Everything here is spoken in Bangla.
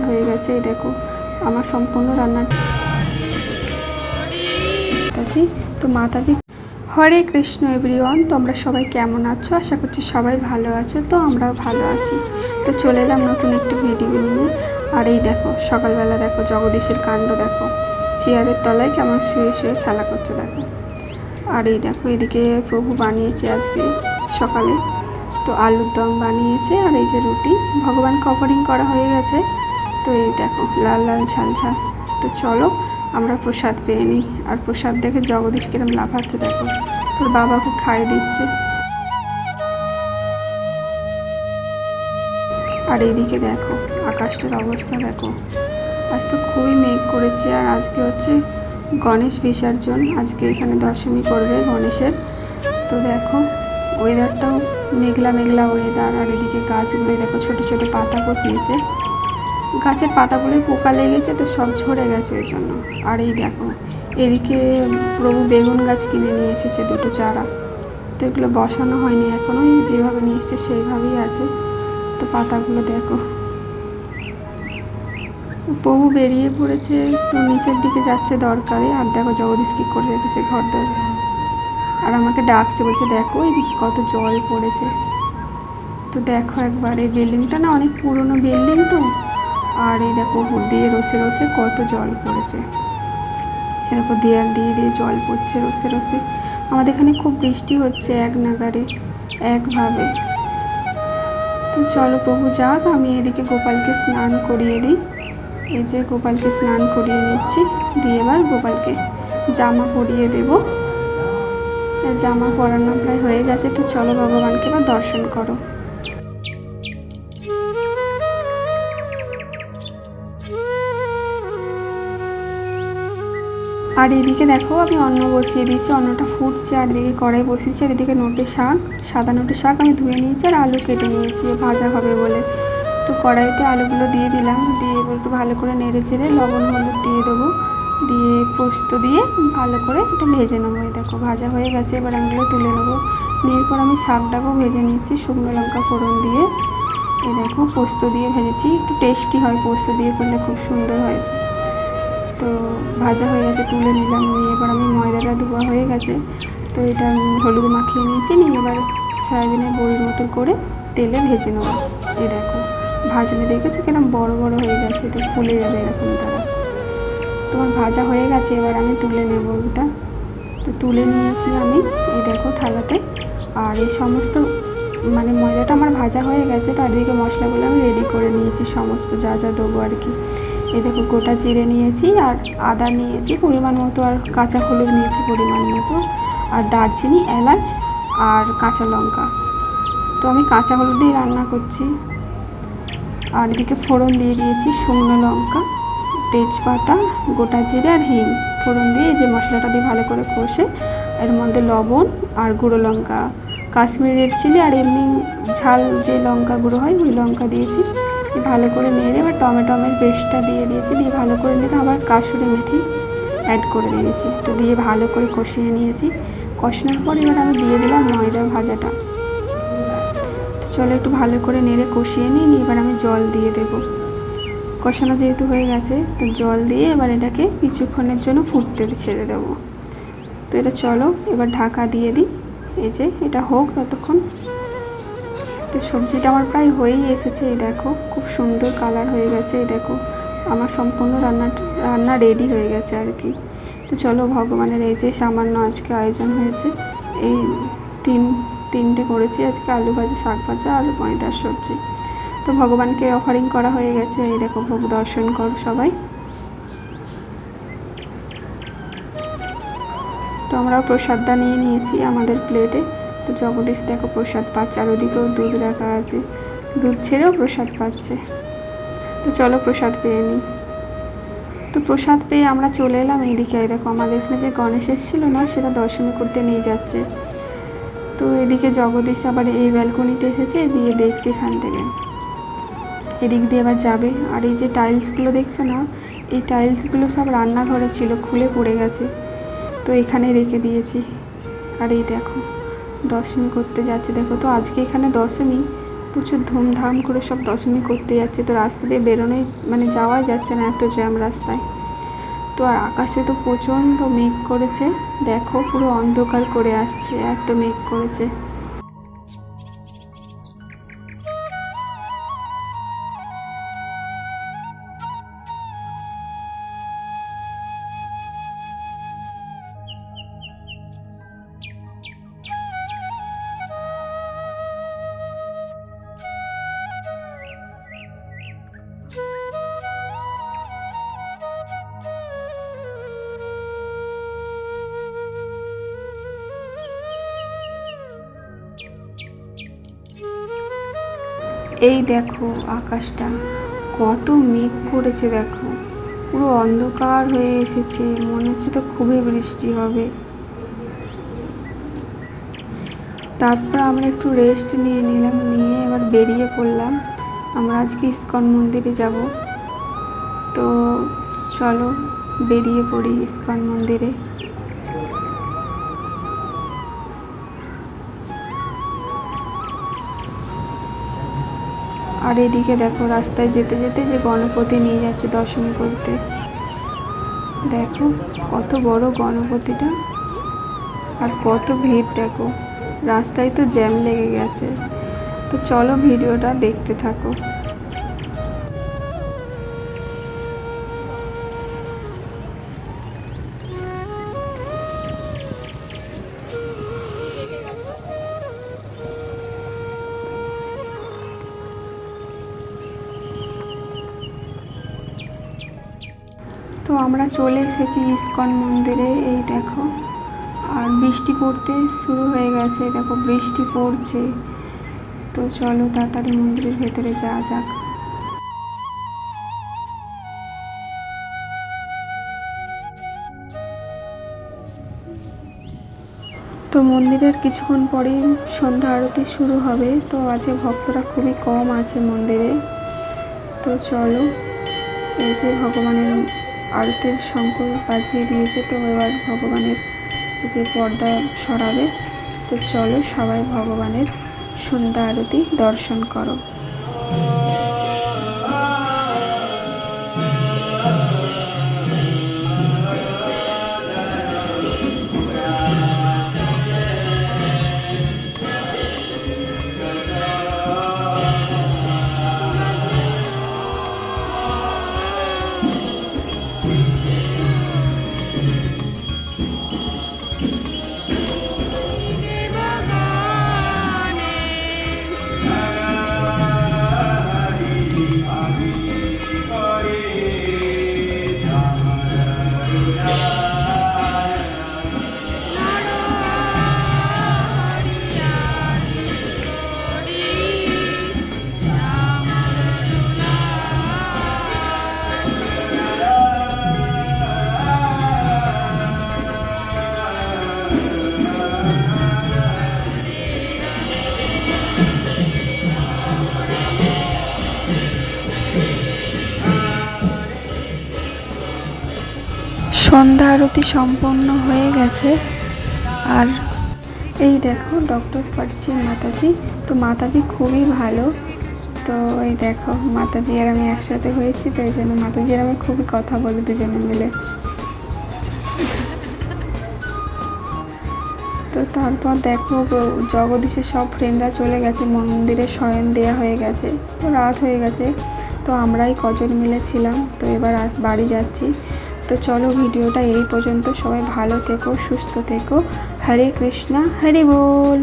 হয়ে গেছে। এই দেখো আমার সম্পূর্ণ রান্নাটা তো মাতাজি। হরে কৃষ্ণ এভরিওয়ান, তোমরা সবাই কেমন আছো? আশা করছি সবাই ভালো আছো। তো আমরাও ভালো আছি। তো চলে এলাম নতুন একটি ভিডিও নিয়ে। আর এই দেখো সকালবেলা দেখো জগদীশের কাণ্ড দেখো, চেয়ারের তলায় কেমন শুয়ে শুয়ে খেলা করছে দেখো। আর এই দেখো এদিকে প্রভু বানিয়েছে আজকে সকালে, তো আলুর দম বানিয়েছে আর এই যে রুটি। ভগবান কভারিং করা হয়ে গেছে। তো এই দেখো লাল লাল ঝাল ঝাল। তো চলো আমরা প্রসাদ পেয়ে নিই। আর প্রসাদ দেখে জগদীশ কিরম লাফাচ্ছে দেখো, তোর বাবাকে খাইয়ে দিচ্ছে। আর এইদিকে দেখো আকাশটার অবস্থা দেখো, আজ তো খুবই মেঘ করেছে। আর আজকে হচ্ছে গণেশ বিসর্জন, আজকে এখানে দশমী করবে গণেশের। তো দেখো ওয়েদারটাও মেঘলা মেঘলা ওয়েদার। আর এদিকে গাছগুলোই দেখো ছোটো ছোটো পাতা কচিয়েছে, গাছের পাতাগুলোই পোকা লেগেছে তো সব ঝরে গেছে ওই জন্য। আর এই দেখো এদিকে প্রভু বেগুন গাছ কিনে নিয়ে এসেছে দুটো চারা, তো এগুলো বসানো হয়নি এখনও, যেভাবে নিয়ে এসছে সেইভাবেই আছে। তো পাতাগুলো দেখো, প্রভু বেরিয়ে পড়েছে তো নিচের দিকে যাচ্ছে দরকারে। আর দেখো জগদীশ কী করে রেখেছে ঘর দর, আর আমাকে ডাকছে, বলছে দেখো এদিকে কত জল পড়েছে। তো দেখো একবার এই বিল্ডিংটা না অনেক পুরনো বিল্ডিং তো, আর এই দেখো উপর দিয়ে রসে রসে কত জল পড়েছে। এরকম দেয়াল দিয়ে দিয়ে জল পড়ছে রসে রসে। আমাদের এখানে খুব বৃষ্টি হচ্ছে এক নাগারে একভাবে। তো চলো প্রভু যাক, আমি এদিকে গোপালকে স্নান করিয়ে দিই। এই যে গোপালকে স্নান করিয়ে নিচ্ছি, দিয়ে এবার গোপালকে জামা পরিয়ে দেব। জামা পরানো প্রায় হয়ে গেছে। তো চলো ভগবানকে এবার দর্শন করো। আর এদিকে দেখো আমি অন্ন বসিয়ে দিয়েছি, অন্নটা ফুটছে। আর এদিকে কড়াই বসিয়েছি। আর এদিকে নোটে শাক, সাদা নোটে শাক আমি ধুয়ে নিয়েছি আর আলু কেটে নিয়েছি ভাজা হবে বলে। তো কড়াইতে আলুগুলো দিয়ে দিলাম, দিয়ে এবার একটু ভালো করে নেড়ে চেড়ে লবণ হলুদ দিয়ে দেবো, দিয়ে পোস্ত দিয়ে ভালো করে একটু ভেজে নেবো। এই দেখো ভাজা হয়ে গেছে, এবার আলুগুলো তুলে নেবো। নেওয়ার পর আমি শাকটাকেও ভেজে নিচ্ছি শুকনো লঙ্কা ফোড়ন দিয়ে। এই দেখো পোস্ত দিয়ে ভেজেছি, একটু টেস্টি হয়, পোস্ত দিয়ে করলে খুব সুন্দর হয়। তো ভাজা হয়ে গেছে, তুলে নিলাম। নিয়ে এবার আমি ময়দাটা ধোয়া হয়ে গেছে, তো এটা হলুদ মাখিয়ে নিয়েছি। নিয়ে এবার সয়াবিনের বড়ির মতো করে তেলে ভেজে নেবো। এই দেখো ভাজলে দেখেছো কিরকম বড় বড় হয়ে যাচ্ছে, তো ফুলে যাবে এরকম তারা। তোমার ভাজা হয়ে গেছে, এবার আমি তুলে নেব ওটা। তো তুলে নিয়েছি আমি এই দেখো থালাতে। আর এই সমস্ত মানে ময়দাটা আমার ভাজা হয়ে গেছে, তার দিকে মশলাগুলো আমি রেডি করে নিয়েছি সমস্ত যা যা দেবো আর কি। এই দেখো গোটা জিরে নিয়েছি, আর আদা নিয়েছি পরিমাণ মতো, আর কাঁচা হলুদ নিয়েছি পরিমাণ মতো, আর দারচিনি এলাচ আর কাঁচা লঙ্কা। তো আমি কাঁচা হলুদ দিয়ে রান্না করছি। আর এদিকে ফোড়ন দিয়ে দিয়েছি শুকনো লঙ্কা, তেজপাতা, গোটা জিরে আর হিং ফোড়ন দিয়ে এই যে মশলাটা দিয়ে ভালো করে কষে এর মধ্যে লবণ আর গুঁড়ো লঙ্কা, কাশ্মীরি রেড চিলি আর এমনি ঝাল যে লঙ্কা গুঁড়ো হয় ওই লঙ্কা দিয়েছি। ভালো করে নেড়ে এবার টমেটোমের পেস্টটা দিয়ে দিয়েছি, দিয়ে ভালো করে নেড়ে আবার কাসুরি মেথি অ্যাড করে দিয়েছি। তো দিয়ে ভালো করে কষিয়ে নিয়েছি। কষানোর পর এবার আমি দিয়ে দিলাম ময়দা ভাজাটা। তো চলো একটু ভালো করে নেড়ে কষিয়ে নিই, এবার আমি জল দিয়ে দেবো। কষানো যেহেতু হয়ে গেছে তো জল দিয়ে এবার এটাকে কিছুক্ষণের জন্য ফুটতে ছেড়ে দেবো। তো এটা চলো এবার ঢাকা দিয়ে দিই, এই যে এটা হোক ততক্ষণ। তো সবজিটা আমার প্রায় হয়েই এসেছে, এই দেখো খুব সুন্দর কালার হয়ে গেছে। এই দেখো আমার সম্পূর্ণ রান্না রেডি হয়ে গেছে আর কি। তো চলো ভগবানের এই যে সামান্য আজকে আয়োজন হয়েছে, এই তিনটে করেছি আজকে, আলু ভাজা, শাক ভাজা আর ময়দার সবজি। তো ভগবানকে অফারিং করা হয়ে গেছে। এই দেখো ভোগ দর্শন করো সবাই। তো আমরা প্রসাদটা নিয়ে নিয়েছি আমাদের প্লেটে। তো জগদীশ দেখো প্রসাদ পাচ্ছে, আর ওদিকেও দুধ রাখা আছে, দুধ ছেড়েও প্রসাদ পাচ্ছে। তো চলো প্রসাদ পেয়ে নিই। তো প্রসাদ পেয়ে আমরা চলে এলাম এইদিকে। দেখো আমাদের এখানে যে গণেশ এসেছিল না, সেটা দর্শন করতে নিয়ে যাচ্ছে। তো এদিকে জগদীশ আবার এই ব্যালকনিতে এসেছে, দিয়ে দেখছে এখান থেকে, এদিক দিয়ে এবার যাবে। আর এই যে টাইলসগুলো দেখছো না, এই টাইলসগুলো সব রান্নাঘরে ছিল, খুলে পড়ে গেছে, তো এখানে রেখে দিয়েছি। আর এই দেখো দশমী করতে যাচ্ছে দেখো। তো আজকে এখানে দশমী, প্রচুর ধুমধাম করে সব দশমী করতে যাচ্ছে। তো রাস্তা দিয়ে বেরোনোই মানে যাওয়াই যাচ্ছে না, এত জ্যাম রাস্তায়। তো আর আকাশে তো প্রচণ্ড মেঘ করেছে, দেখো পুরো অন্ধকার করে আসছে, এত মেঘ করেছে। এই দেখো আকাশটা কত মেঘ করেছে, দেখো পুরো অন্ধকার হয়ে এসেছে, মনে হচ্ছে তো খুবই বৃষ্টি হবে। তারপর আমরা একটু রেস্ট নিয়ে নিলাম, নিয়ে এবার বেরিয়ে পড়লাম। আমরা আজকে ইস্কন মন্দিরে যাব, তো চলো বেরিয়ে পড়ি ইস্কন মন্দিরে। আর এদিকে দেখো রাস্তায় যেতে যেতে যে গণপতি নিয়ে যাচ্ছে দশমী করতে, দেখো কত বড় গণপতিটা, আর কত ভিড়, দেখো রাস্তায় তো জ্যাম লেগে গেছে। তো চলো ভিডিওটা দেখতে থাকো। তো আমরা চলে এসেছি ইস্কন মন্দিরে, এই দেখো। আর বৃষ্টি পড়তে শুরু হয়ে গেছে, দেখো বৃষ্টি পড়ছে। তো চলো তাড়াতাড়ি মন্দিরের ভেতরে যাওয়া যাক। তো মন্দিরের কিছুক্ষণ পরেই সন্ধ্যা আরতি শুরু হবে। তো আজকে ভক্তরা খুবই কম আছে মন্দিরে। তো চলো, এই যে ভগবানের আরতির শঙ্খ বাজিয়ে দিয়েছে, তো এবার ভগবানের যে পর্দা সরাবে। তো চলো সবাই ভগবানের সন্ধ্যা আরতি দর্শন করো। সন্ধ্যা আরতি সম্পন্ন হয়ে গেছে। আর এই দেখো ডক্টর পাচ্ছি মাতাজি। তো মাতাজি খুবই ভালো। তো এই দেখো মাতাজি আর আমি একসাথে হয়েছি, তো এই জন্য মাতাজি আর আমি খুবই কথা বলি দুজনে মিলে। তো তারপর দেখো জগদীশের সব ফ্রেন্ডরা চলে গেছে, মন্দিরে শয়ন দেওয়া হয়ে গেছে, তো রাত হয়ে গেছে। তো আমরাই কজন মিলে ছিলাম, তো এবার বাড়ি যাচ্ছি। তো চলো ভিডিওটা এই পর্যন্ত, সবাই ভালো থেকো, সুস্থ থেকো। হরে কৃষ্ণা, হরি বল।